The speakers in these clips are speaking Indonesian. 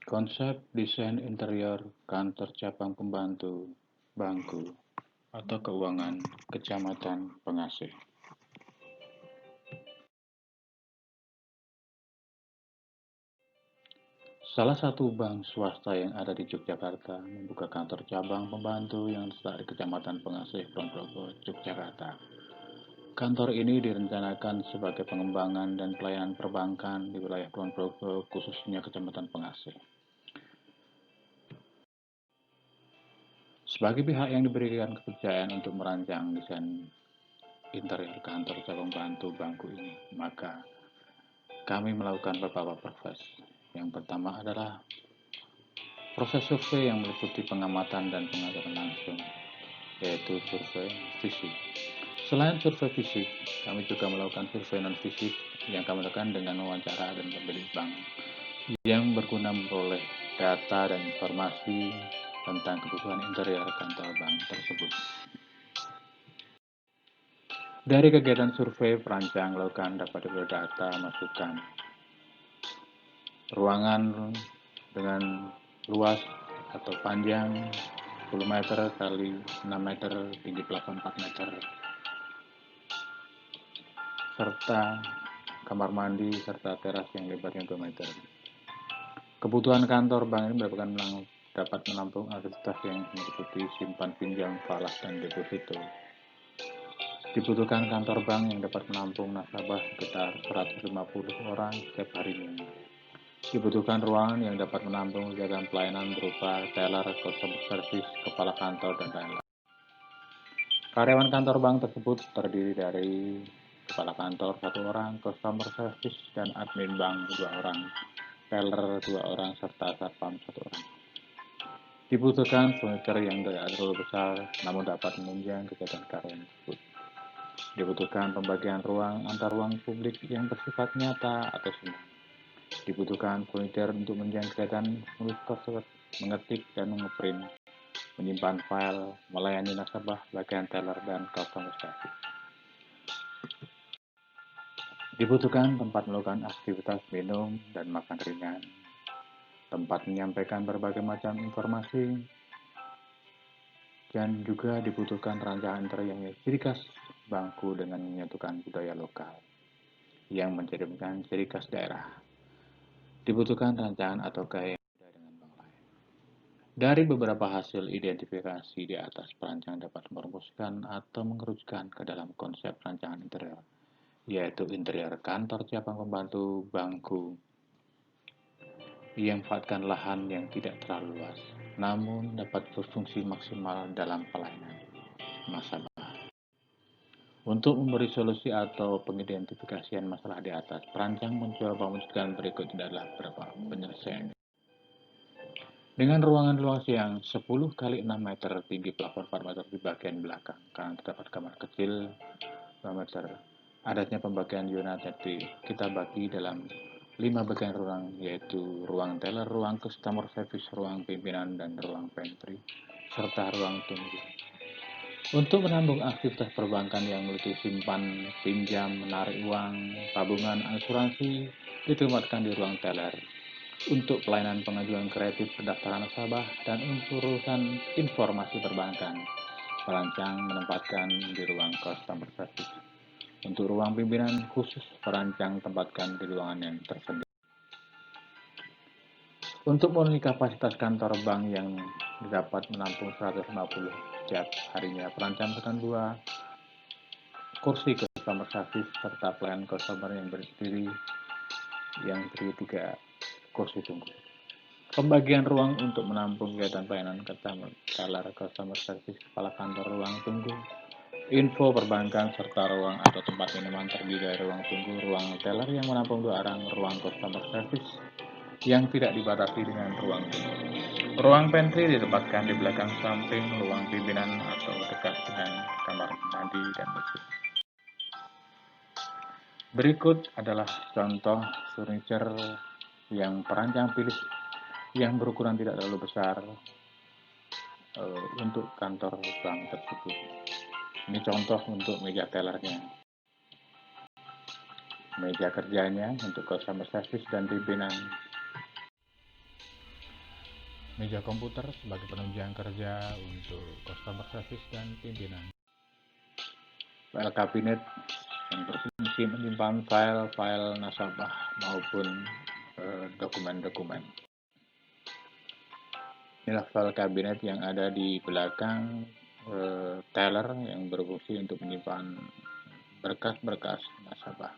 Konsep desain interior kantor cabang pembantu, bangku, atau keuangan Kecamatan Pengasih. Salah satu bank swasta yang ada di Yogyakarta membuka kantor cabang pembantu yang terletak di Kecamatan Pengasih, Ponorogo, Yogyakarta. Kantor ini direncanakan sebagai pengembangan dan pelayanan perbankan di wilayah Ponorogo, khususnya Kecamatan Pengasih. Sebagai pihak yang diberikan kepercayaan untuk merancang desain interior kantor cabang pembantu bangku ini, maka kami melakukan beberapa proses. Yang pertama adalah proses survei yang meliputi pengamatan dan pengajaran langsung, yaitu survei fisik. Selain survei fisik, kami juga melakukan survei non-fisik yang kami lakukan dengan wawancara dan pemilik bank yang berguna memperoleh data dan informasi tentang kebutuhan interior kantor bank tersebut. Dari kegiatan survei, perancang melakukan dapat diperoleh data masukan ruangan dengan luas atau panjang 10 meter kali 6 meter, tinggi plafon 4 meter, serta kamar mandi serta teras yang lebarnya 2 meter. Kebutuhan kantor bank ini dapat menampung aktivitas yang meliputi simpan pinjam, falas, dan deposito. Dibutuhkan kantor bank yang dapat menampung nasabah sekitar 150 orang setiap harinya. Dibutuhkan ruangan yang dapat menampung kegiatan pelayanan berupa teller, customer service, kepala kantor, dan lain-lain. Karyawan kantor bank tersebut terdiri dari kepala kantor 1 orang, customer service dan admin bank 2 orang, teller 2 orang, serta satpam 1 orang. Dibutuhkan furniture yang tidak terlalu besar namun dapat menunjang kegiatan karyawan tersebut. Dibutuhkan pembagian ruang antar ruang publik yang bersifat nyata atau semu. Dibutuhkan furniture untuk menunjang kegiatan menulis crossword, mengetik dan mengeprint, menyimpan file, melayani nasabah, bagian teller, dan customer service. Dibutuhkan tempat melakukan aktivitas minum dan makan ringan, tempat menyampaikan berbagai macam informasi, dan juga dibutuhkan rancangan interior yang ciri khas bangku dengan menyatukan budaya lokal yang mencerminkan ciri khas daerah. Dibutuhkan rancangan atau gaya dengan bank lain. Dari beberapa hasil identifikasi di atas, perancang dapat merumuskan atau mengerucutkan ke dalam konsep rancangan interior, yaitu interior kantor cabang pembantu bangku yang memanfaatkan lahan yang tidak terlalu luas, namun dapat berfungsi maksimal dalam pelayanan nasabah. Untuk memberi solusi atau pengidentifikasian masalah di atas, perancang mencoba mewujudkan berikut adalah beberapa penyelesaian. Dengan ruangan luas yang 10 kali 6 meter, tinggi plafon 4 meter di bagian belakang, karena terdapat kamar kecil 2 meter. Adatnya pembagian zona tadi kita bagi dalam 5 bagian ruang, yaitu ruang teller, ruang customer service, ruang pimpinan, dan ruang pantry, serta ruang tunggu. Untuk menambung aktivitas perbankan yang meliputi simpan, pinjam, menarik uang, tabungan, asuransi, ditempatkan di ruang teller. Untuk pelayanan pengajuan kredit, pendaftaran nasabah, dan untuk urusan informasi perbankan, perancang menempatkan di ruang customer service. Untuk ruang pimpinan khusus, perancang tempatkan di ruangan yang tersendiri. Untuk memenuhi kapasitas kantor bank yang dapat menampung 150 setiap harinya, perancang tekan 2 kursi customer service serta pelayan customer yang berdiri 3 kursi tunggu. Pembagian ruang untuk menampung kegiatan pelayanan teller, customer service, kepala kantor, ruang tunggu, info perbankan, serta ruang atau tempat minuman terdiri dari ruang tunggu, ruang teller yang menampung 2 orang, ruang customer service yang tidak dibatasi dengan ruang tunggu. Ruang pantry ditempatkan di belakang samping ruang pimpinan atau dekat dengan kamar mandi dan WC. Berikut adalah contoh furniture yang perancang pilih yang berukuran tidak terlalu besar untuk kantor bank tersebut. Ini contoh untuk meja tellernya, meja kerjanya untuk customer service dan pimpinan. meja komputer sebagai penunjang kerja untuk customer service dan pimpinan. File kabinet yang berfungsi menyimpan file-file nasabah maupun dokumen-dokumen. Inilah file kabinet yang ada di belakang teller yang berfungsi untuk menyimpan berkas-berkas nasabah.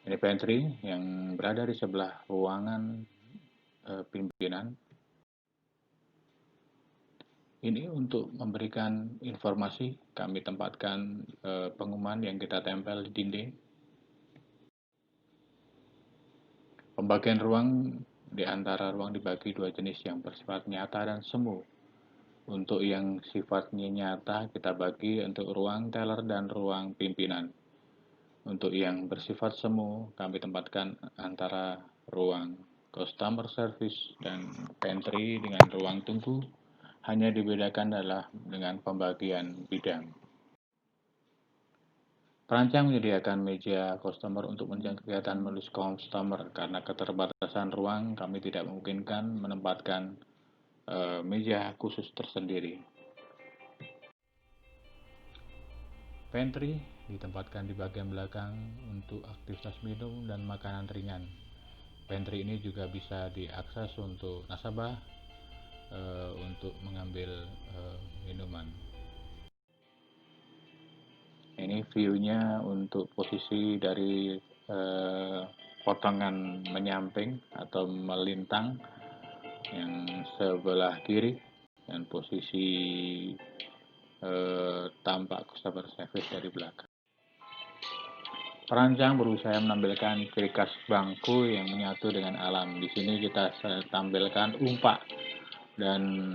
Ini pantry yang berada di sebelah ruangan pimpinan. Ini untuk memberikan informasi, kami tempatkan pengumuman yang kita tempel di dinding. Pembagian ruang di antara ruang dibagi dua jenis yang bersifat nyata dan semu. Untuk yang sifatnya nyata kita bagi untuk ruang teller dan ruang pimpinan. Untuk yang bersifat semu kami tempatkan antara ruang customer service dan pantry dengan ruang tunggu. Hanya dibedakan adalah dengan pembagian bidang. Perancang menyediakan meja customer untuk menunjang kegiatan menulis customer. Karena keterbatasan ruang, kami tidak memungkinkan menempatkan meja khusus tersendiri. Pantry ditempatkan di bagian belakang untuk aktivitas minum dan makanan ringan. Pantry ini juga bisa diakses untuk nasabah untuk mengambil minuman. Ini view-nya untuk posisi dari potongan menyamping atau melintang yang sebelah kiri dan posisi tampak customer service dari belakang. Perancang berusaha menampilkan ciri khas bangku yang menyatu dengan alam. Di sini kita tampilkan umpak dan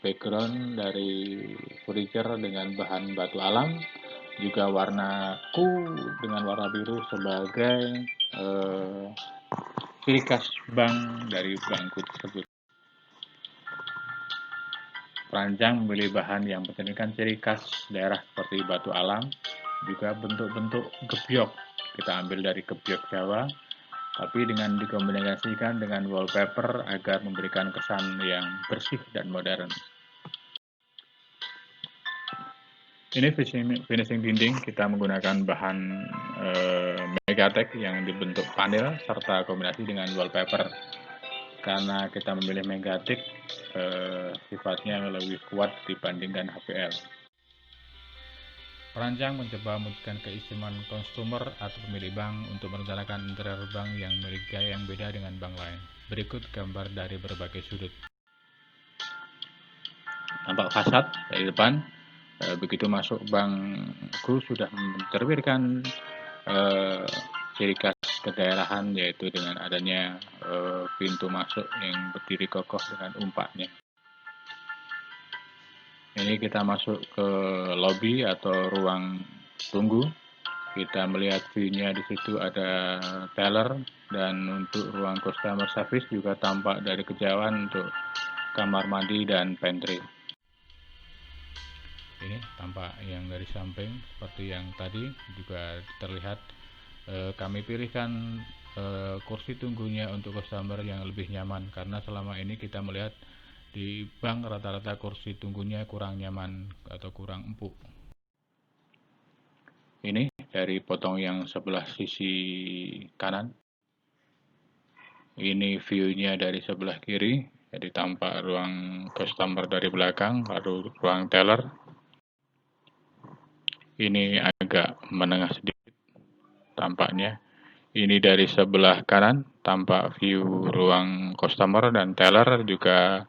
background dari furniture dengan bahan batu alam, juga warna dengan warna biru sebagai ciri khas bank dari bangku tersebut. Perancang memilih bahan yang mencerminkan ciri khas daerah seperti batu alam, juga bentuk-bentuk gebyok. Kita ambil dari gebyok Jawa, tapi dengan dikombinasikan dengan wallpaper agar memberikan kesan yang bersih dan modern. Ini finishing dinding, kita menggunakan bahan Megatex yang dibentuk panel serta kombinasi dengan wallpaper. Karena kita memilih Megatex, sifatnya lebih kuat dibandingkan HPL. Perancang mencoba mewujudkan keistimewaan konsumer atau pemilik bank untuk merencanakan interior bank yang memiliki gaya yang beda dengan bank lain. Berikut gambar dari berbagai sudut. Tampak fasad dari depan. Begitu masuk bankku sudah mencerminkan ciri khas kedaerahan, yaitu dengan adanya pintu masuk yang berdiri kokoh dengan umpaknya. Ini kita masuk ke lobby atau ruang tunggu. Kita melihat view-nya di situ ada teller, dan untuk ruang customer service juga tampak dari kejauhan untuk kamar mandi dan pantry. Ini tampak yang dari samping seperti yang tadi juga terlihat. Kami pilihkan kursi tunggunya untuk customer yang lebih nyaman, karena selama ini kita melihat di bank rata-rata kursi tunggunya kurang nyaman atau kurang empuk. Ini dari potong yang sebelah sisi kanan. Ini view-nya dari sebelah kiri, jadi tampak ruang customer dari belakang, lalu ruang teller. Ini agak menengah sedikit tampaknya. Ini dari sebelah kanan, tampak view ruang customer dan teller, juga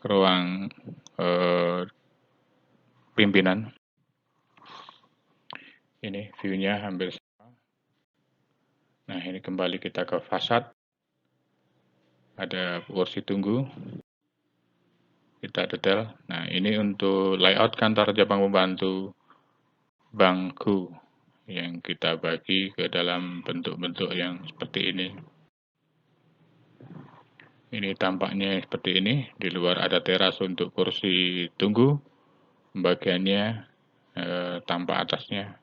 ruang pimpinan. Ini view-nya hampir sama. Nah, ini kembali kita ke fasad. Ada kursi tunggu. Kita detail. Nah, ini untuk layout kantor cabang pembantu bangku yang kita bagi ke dalam bentuk-bentuk yang seperti ini. Ini tampaknya seperti ini. Di luar ada teras untuk kursi tunggu. Bagiannya tampak atasnya.